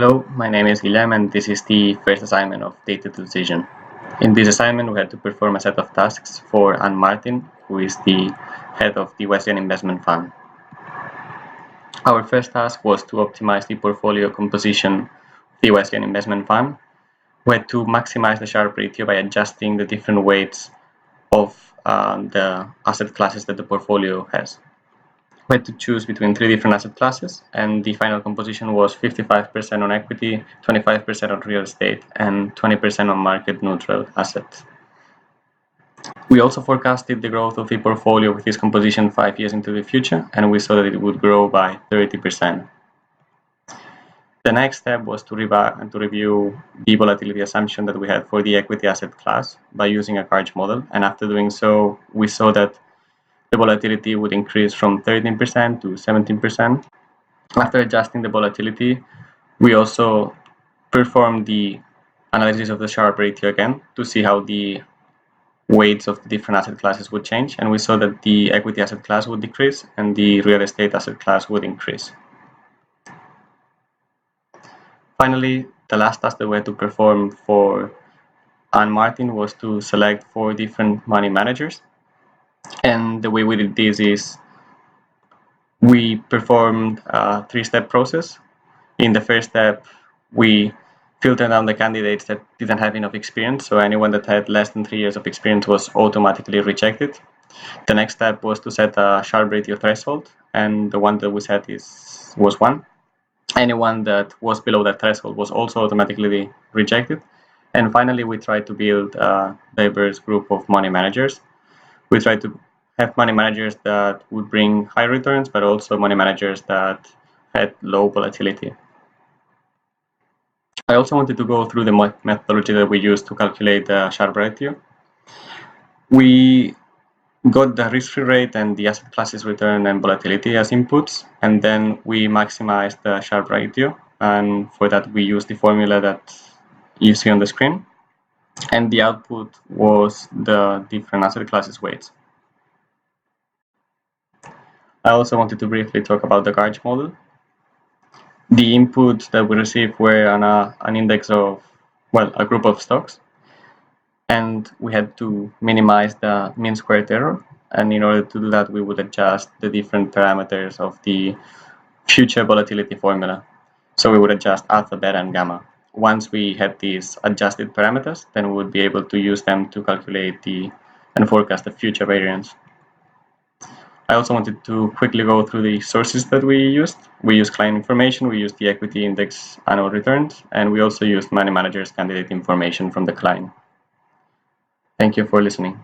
Hello, my name is Guilhem and this is the first assignment of Data Decision. In this assignment, we had to perform a set of tasks for Anne Martin, who is the head of the Wesleyan Investment Fund. Our first task was to optimize the portfolio composition of the Wesleyan Investment Fund. We had to maximize the Sharpe ratio by adjusting the different weights of the asset classes that the portfolio has. We had to choose between three different asset classes, and the final composition was 55% on equity, 25% on real estate, and 20% on market neutral assets. We also forecasted the growth of the portfolio with this composition 5 years into the future, and we saw that it would grow by 30%. The next step was to review the volatility assumption that we had for the equity asset class by using a Karch model, and after doing so, we saw that the volatility would increase from 13% to 17%. After adjusting the volatility, we also performed the analysis of the Sharpe ratio again to see how the weights of the different asset classes would change, and we saw that the equity asset class would decrease and the real estate asset class would increase. Finally, the last task that we had to perform for Anne Martin was to select 4 different money managers. And the way we did this is we performed a 3-step process. In the first step, we filtered down the candidates that didn't have enough experience, so anyone that had less than 3 years of experience was automatically rejected. The next step was to set a Sharpe ratio threshold, and the one that we set was 1. Anyone that was below that threshold was also automatically rejected. And finally, we tried to build a diverse group of money managers. We tried to have money managers that would bring high returns, but also money managers that had low volatility. I also wanted to go through the methodology that we used to calculate the Sharpe ratio. We got the risk-free rate and the asset classes return and volatility as inputs, and then we maximized the Sharpe ratio, and for that we used the formula that you see on the screen, and the output was the different asset classes weights. I also wanted to briefly talk about the Karch model. The inputs that we received were on an index of, a group of stocks, and we had to minimize the mean squared error, and in order to do that we would adjust the different parameters of the future volatility formula. So we would adjust alpha, beta, and gamma. Once we had these adjusted parameters, then we would be able to use them to calculate and forecast the future variance. I also wanted to quickly go through the sources that we used. We used client information, we used the equity index annual returns, and we also used money managers candidate information from the client. Thank you for listening.